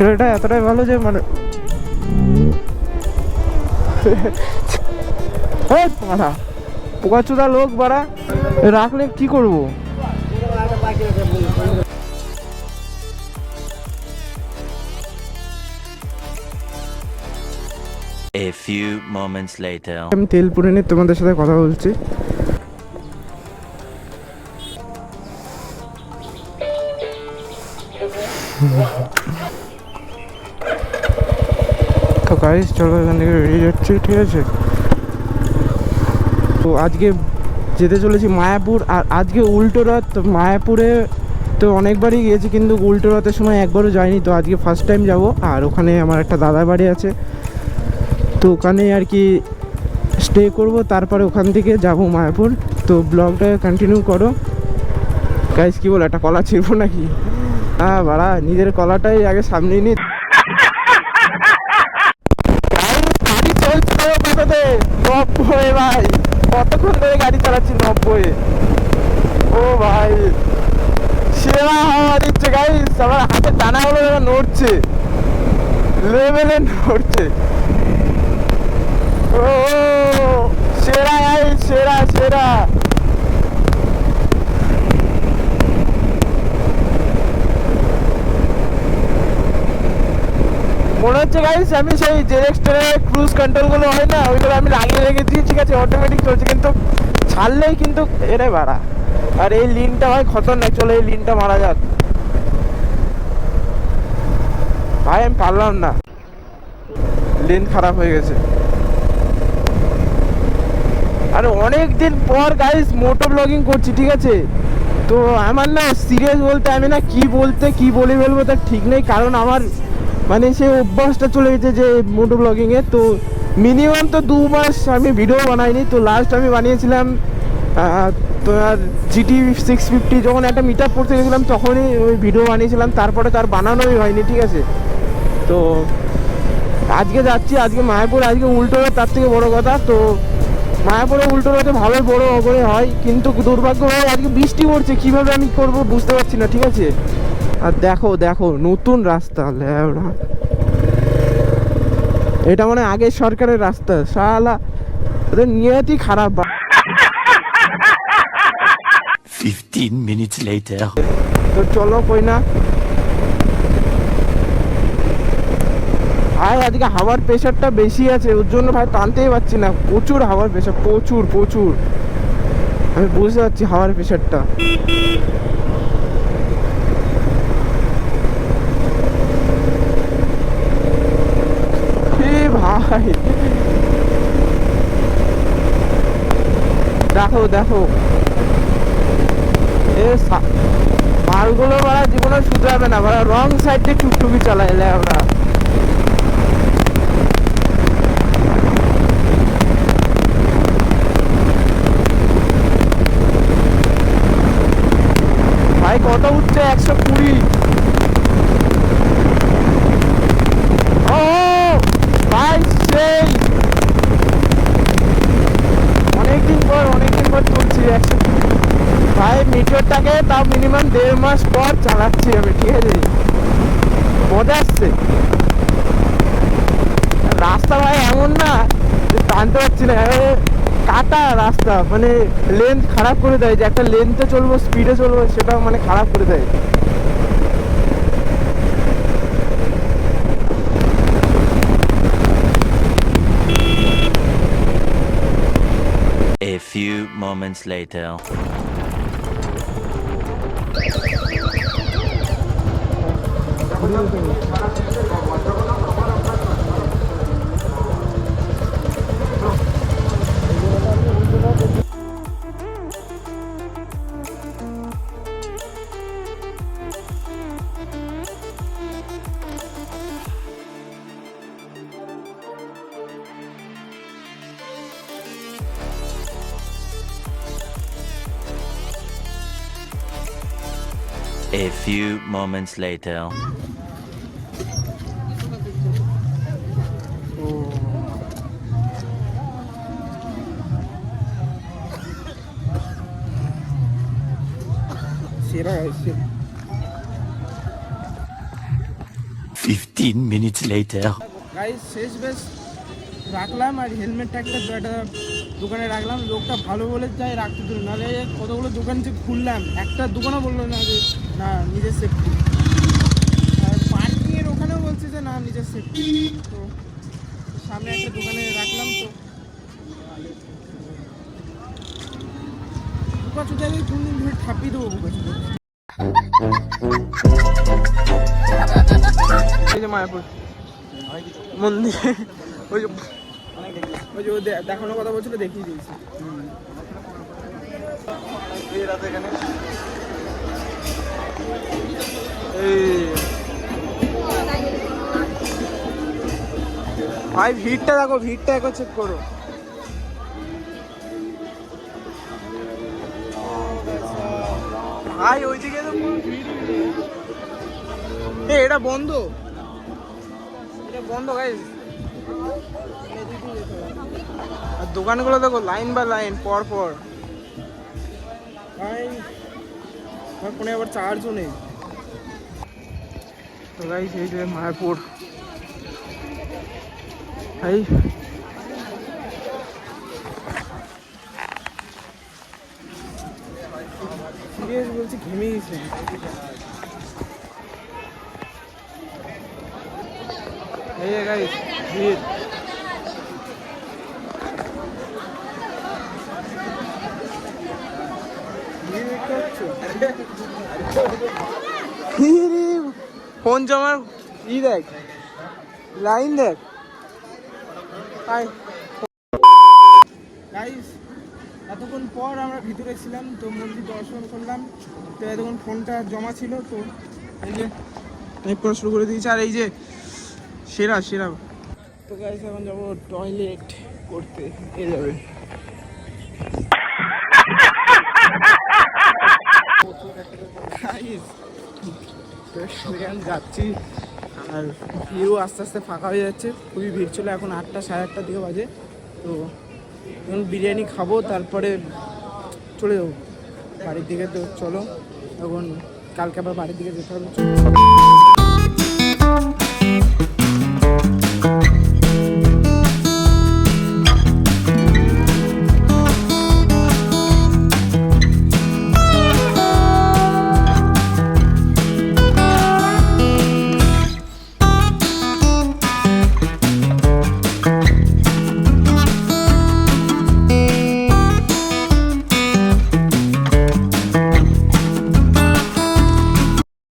ছেলেটা এতটাই ভালো যে মানে পাড়া পোকাচোদা লোক বাড়া রাখলে কি করবো। A few moments later. আমি তেল পুরে নিয়ে তোমাদের সাথে কথা বলছি। তো গাইস চলো এখান থেকে বেরিয়ে যাচ্ছি, ঠিক আছে। তো আজকে যেতে চলেছি মায়াপুর, আর আজকে উল্টো রথ। তো মায়াপুরে তো অনেকবারই গিয়েছি কিন্তু উল্টো রথের সময় একবারও যাইনি, তো আজকে ফার্স্ট টাইম যাব। আর ওখানে আমার একটা দাদার বাড়ি আছে, তো ওখানে আর কি স্টে করব, তারপরে ওখান থেকে যাব মায়াপুর। তো ব্লগটা কন্টিনিউ করো গাইস। কি বলো, একটা কলা ছিড়বো নাকি? হ্যাঁ বাড়া, নিজের কলাটাই আগে সামনে নি। গাড়ি চলছে 90 ভাই, কতক্ষণ ধরে গাড়ি চালাচ্ছি 90। ও ভাই সেরা হাওয়া দিচ্ছে গাইস, আমার হাতে টানা হলো নড়ছে, লেভেলে নড়ছে। ও সেরা গাইস, সেরা সেরা। মনে হচ্ছে গাইস আমি সেই জেরেক্সটারে ক্রুজ কন্ট্রোলগুলো হয় না, ওইগুলো আমি লাগিয়ে রেখেছি, ঠিক আছে, অটোমেটিক চলছে, কিন্তু ছাড়লেই কিন্তু এরে বাড়া। আর এই লিনটা ভাই খতরনাক, চলো এই লিনটা মারা যাক ভাই। আমি পারলাম না, লিন খারাপ হয়ে গেছে। আর অনেক দিন পর গাইস মোটো ব্লগিং করছি, ঠিক আছে। তো আমার না সিরিয়াস বলতে আমি না কি বলে বলবো তার ঠিক নেই, কারণ আমার মানে সেই অভ্যাসটা চলে গেছে যে মোটো ব্লগিংয়ে। তো মিনিমাম তো 2 মাস আমি ভিডিও বানাইনি। তো লাস্ট আমি বানিয়েছিলাম তোমার GT 650, যখন একটা মিট আপ করতে গেছিলাম তখনই ওই ভিডিও বানিয়েছিলাম, তারপরে তার বানানোই হয়নি, ঠিক আছে। তো আজকে যাচ্ছি, আজকে মায়াপুর, আজকে উল্টো রথ, তার থেকে বড় কথা। তো মায়াপুরে উল্টো রথে ভালো বড় করে হয়, কিন্তু দুর্ভাগ্যভাবে আজকে বৃষ্টি পড়ছে, কীভাবে আমি করব বুঝতে পারছি না, ঠিক আছে। আর দেখো দেখো নতুন রাস্তা, এটা মানে আগের সরকারের রাস্তা, শালা ওদের নিয়তই খারাপ। 15 minutes later. তো চলো কই না ভাই, আজকে হাওয়ার প্রেশারটা বেশি আছে, ওর জন্য ভাই টানতেই পারছি না, প্রচুর হাওয়ার প্রেশার, প্রচুর প্রচুর। আমি বুঝতে পারছি হাওয়ার প্রেশারটা। ভাই দেখো দেখো এ মালগুলো মারা জীবনে শুধরাবে না, মারা রং সাইড দিয়ে টুকটুকি চালাইলে আমরা। ভাই কত উঠছে? 120। ও ভাই সেই অনেকদিন পর তুলছি 120 ভাই। মিটারটাকে তাও মিনিমাম 1.5 মাস পর চালাচ্ছি আমি, ঠিক আছে, মজা আসছে। রাস্তা ভাই এমন না যে টানতে পারছি না, কাটা রাস্তা, মানে লেন্থ খারাপ করে দেয়, যে একটা লেন্থে চলবো স্পিডে চলবো সেটাও মানে খারাপ করে দেয়। A few moments later. A few moments later. 15 minutes later. Guys শেষ বেশ রাখলাম, আর হেলমেটটা একটা দোকানে রাখলাম। লোকটা ভালো বলে যাই রাখতে দিল, নাহলে কতগুলো দোকান যে খুললাম, একটা দোকানও বললো না যে না নিজের সেফটি। আর পার্কিংয়ের ওখানেও বলছে যে না নিজের সেফটি। তো সামনে একটা দোকানে রাখলাম। তো বুকা চুটাকে কোনদিন ধরে ঠাপিয়ে দেবো বুকা চুটা। এই যে মায়াপুর মন্দির, ওই যে ও দেখানোর কথা বলছিল, দেখিয়ে দিয়েছি। ভাই ভিড়টা দেখো, ভিড়টা একবার চেক করো। ভাই ওইদিকে তো পুরো ভিড়। এটা বন্ধ, এটা বন্ধ গাইস। আর দোকানগুলো দেখো লাইন বা লাইন পর পর। ভাই আমার ফোনে আবার চার্জও নেই। তো গাইস এই যে মায়াপুর। ভাই সিরিয়াস বলছি, ঘেমে গেছে। এই যে গাইস ভিড়। ফোন জমার ই দেখ, লাইন দেখ। গাইস এতক্ষণ পর আমরা ভিতরে ছিলাম, তো মন্দির দর্শন করলাম। তো এতক্ষণ ফোনটা জমা ছিল, তো এই যে আমি পড়া শুরু করে দিয়েছি। আর এই যে সেরা সেরা। তো গাইস এখন যাবো টয়লেট করতে, এ যাবে। যাচ্ছি, আর ভিড়ও আস্তে আস্তে ফাঁকা হয়ে যাচ্ছে। খুবই ভিড় ছিল, এখন 8টা সাড়ে 8টার দিকে বাজে। তো এখন বিরিয়ানি খাবো, তারপরে চলে যাবো বাড়ির দিকে। তো চলো এখন, কালকে আবার বাড়ির দিকে যেতে হবে।